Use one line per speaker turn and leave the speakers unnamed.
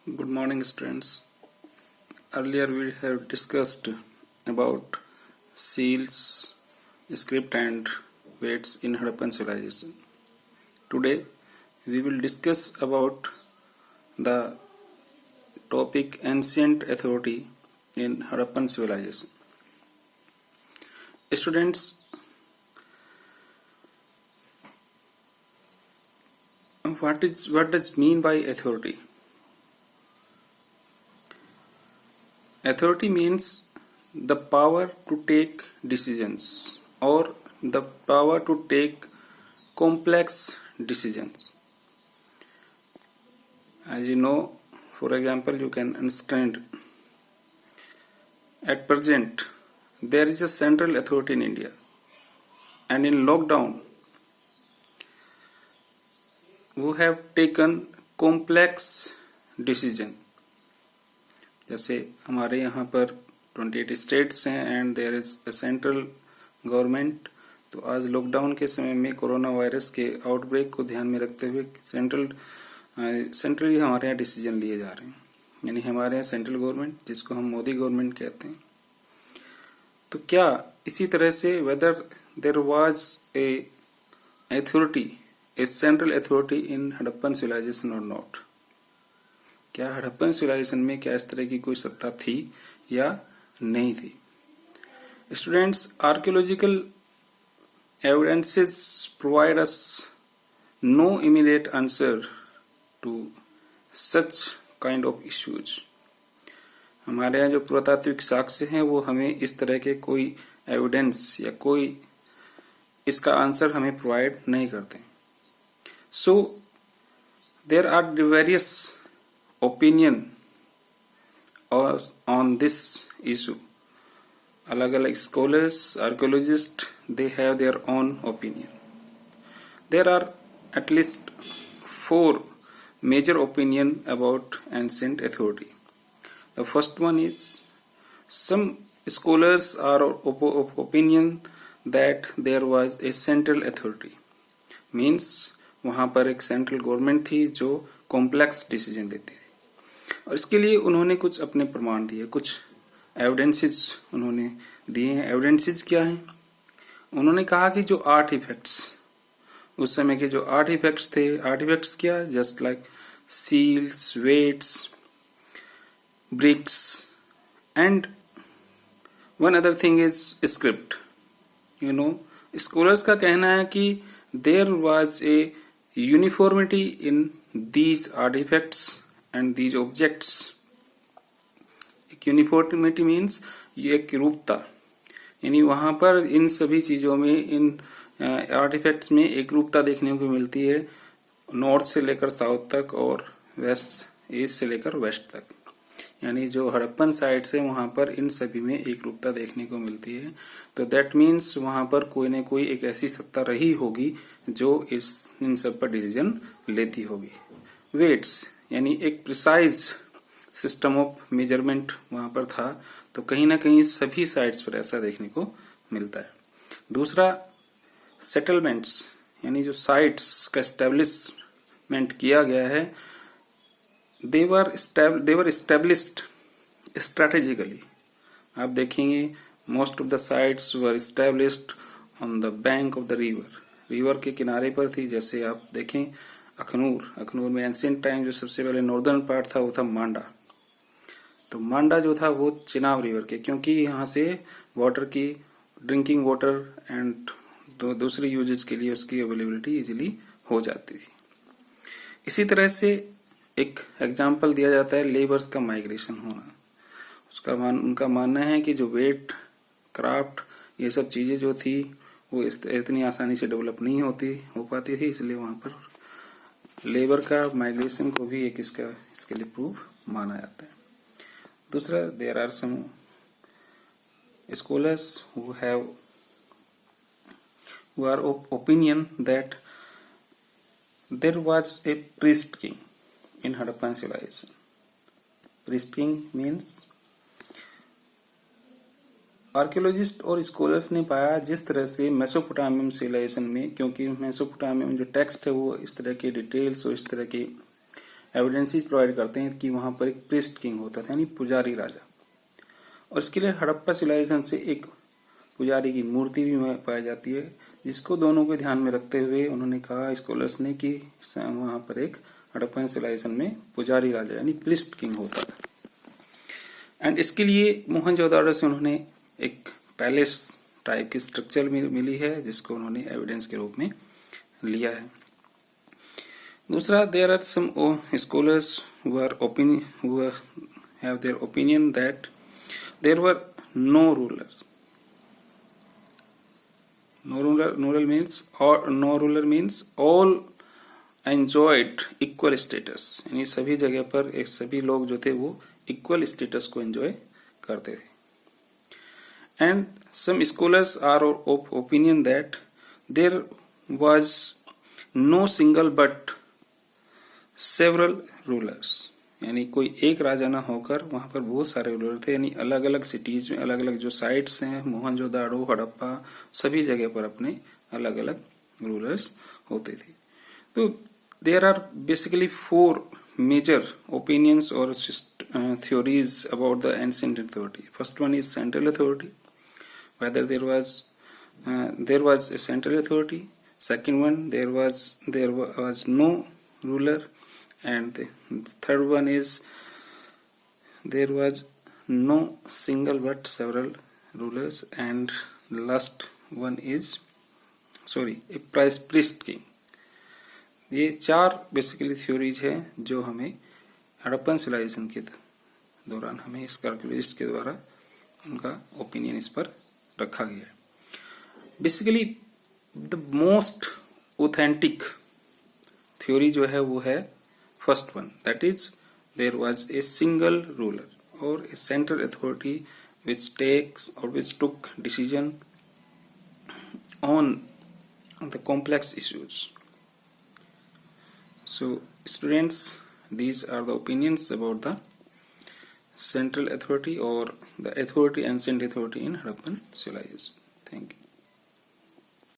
Good morning, students. Earlier we have discussed about seals, script and weights in Harappan civilization. Today we will discuss about the topic ancient authority in Harappan civilization. Students, what does mean by authority? Authority means the power to take decisions or the power to take complex decisions. As you know, for example, you can understand at present there is a central authority in India, and in lockdown who have taken complex decision. जैसे हमारे यहाँ पर 28 states हैं and there is a central government. तो आज lockdown के समय में कोरोना वायरस के आउटब्रेक को ध्यान में रखते हुए सेंट्रली हमारे यहाँ डिसीजन लिए जा रहे हैं. यानी हमारे यहाँ सेंट्रल गवर्नमेंट, जिसको हम मोदी गवर्नमेंट कहते हैं. तो क्या इसी तरह से whether there was a authority, a central authority in Harappan civilisation or not? क्या हड़प्पन सिविलाइजेशन में क्या इस तरह की कोई सत्ता थी या नहीं थी? Students, archaeological evidences provide us no immediate answer to such kind of issues. हमारे यहाँ जो पुरातात्विक साक्ष्य हैं वो हमें इस तरह के कोई एविडेंस या कोई इसका आंसर हमें प्रोवाइड नहीं करते. So there are various opinion on this issue. अलग अलग scholars, archaeologists, they have their own opinion. There are at least 4 major opinion about ancient authority. The first one is, some scholars are of opinion that there was a central authority. Means वहाँ पर एक central government थी जो complex decision लेती थी. और इसके लिए उन्होंने कुछ अपने प्रमाण दिए, कुछ एविडेंसेस उन्होंने दिए हैं. एविडेंसेस क्या हैं? उन्होंने कहा कि जो आर्टिफैक्ट्स, उस समय के जो आर्टिफैक्ट्स थे, आर्टिफैक्ट्स क्या, just like seals, weights, bricks and one other thing is script. You know, scholars का कहना है कि there was a uniformity in these artefacts and these objects. Uniformity means ये एक रूपता, यानी वहां पर इन सभी चीजों में, इन आर्टिफैक्ट्स में एक रूपता देखने को मिलती है, नॉर्थ से लेकर साउथ तक और वेस्ट, ईस्ट से लेकर वेस्ट तक. यानी जो हड़प्पन साइट्स है वहां पर इन सभी में एक रूपता देखने को मिलती है. तो दैट मीन्स वहां पर कोई न कोई एक ऐसी सत्ता रही होगी जो इन सब पर डिसीजन लेती होगी. वेट्स यानी एक प्रिसाइज सिस्टम ऑफ मेजरमेंट वहां पर था. तो कहीं ना कहीं सभी साइट्स पर ऐसा देखने को मिलता है. दूसरा, सेटलमेंट्स, यानी जो साइट्स का एस्टेब्लिशमेंट किया गया है, दे वर एस्टेब्लिश्ड स्ट्रेटेजिकली. आप देखेंगे most of the sites were established on the bank of the river के किनारे पर थी. जैसे आप देखें अखनूर में एंशिएंट टाइम जो सबसे पहले नॉर्दर्न पार्ट था वो था मांडा. तो मांडा जो था वो चिनाब रिवर के, क्योंकि यहाँ से वाटर की, ड्रिंकिंग वाटर एंड दूसरी यूजेज के लिए उसकी अवेलेबिलिटी इजीली हो जाती थी. इसी तरह से एक एग्जांपल दिया जाता है लेबर्स का माइग्रेशन होना. उनका मानना है कि जो वेट, क्राफ्ट, ये सब चीजें जो थी वो इतनी आसानी से डेवलप नहीं हो पाती थी, इसलिए वहां पर लेबर का माइग्रेशन को भी एक इसके लिए प्रूफ माना जाता है. दूसरा, there are some scholars who are of opinion that there was a priest king in Harappan civilisation. Priest king means archaeologist और स्कॉलर्स ने पाया जिस तरह से मेसोपोटामियम सिविलाइजेशन में, क्योंकि मेसोपोटामियम जो टेक्स्ट है वो इस तरह के डिटेल्स और इस तरह की एविडेंसेस प्रोवाइड करते हैं कि वहां पर एक प्रीस्ट किंग होता था, यानी पुजारी राजा। और इसके लिए हड़प्पा सिविलाइजेशन से एक पुजारी की मूर्ति भी पाई जाती है, जिसको दोनों को ध्यान में रखते हुए उन्होंने कहा स्कॉलर्स ने कि वहां पर एक हड़प्पन सिविलाइजेशन में पुजारी राजा यानी प्रीस्ट किंग होता था। एंड इसके लिए मोहनजोदाड़ो से उन्होंने एक पैलेस टाइप की स्ट्रक्चर मिली है, जिसको उन्होंने एविडेंस के रूप में लिया है। दूसरा, there are some scholars who have their opinion that there were no ruler. No ruler means all enjoyed equal status, यानी सभी जगह पर एक सभी लोग जो थे वो इक्वल स्टेटस को एंजॉय करते थे। And some scholars are of opinion that there was no single but several rulers, यानी कोई एक राजा ना होकर वहां पर बहुत सारे रूलर थे, यानी अलग अलग सिटीज में अलग अलग जो साइट्स हैं, मोहनजोदाड़ो, हड़प्पा, सभी जगह पर अपने अलग अलग रूलर्स होते थे। तो there are basically 4 major opinions और theories about the ancient authority. First one is central authority, whether there was a central authority. Second one, there was no ruler. And the third one is there was no single but several rulers. And last one is a priest king. ये 4 basically theories है जो हमें Harappan civilisation के दौरान हमें scholars के द्वारा उनका ओपिनियन इस पर रखा गया है। Basically the most authentic theory जो है वो है first one, that is there was a single ruler or a central authority which took decision on the complex issues. So students, these are the opinions about the central authority or the ancient authority in Harappan civilization. Thank you.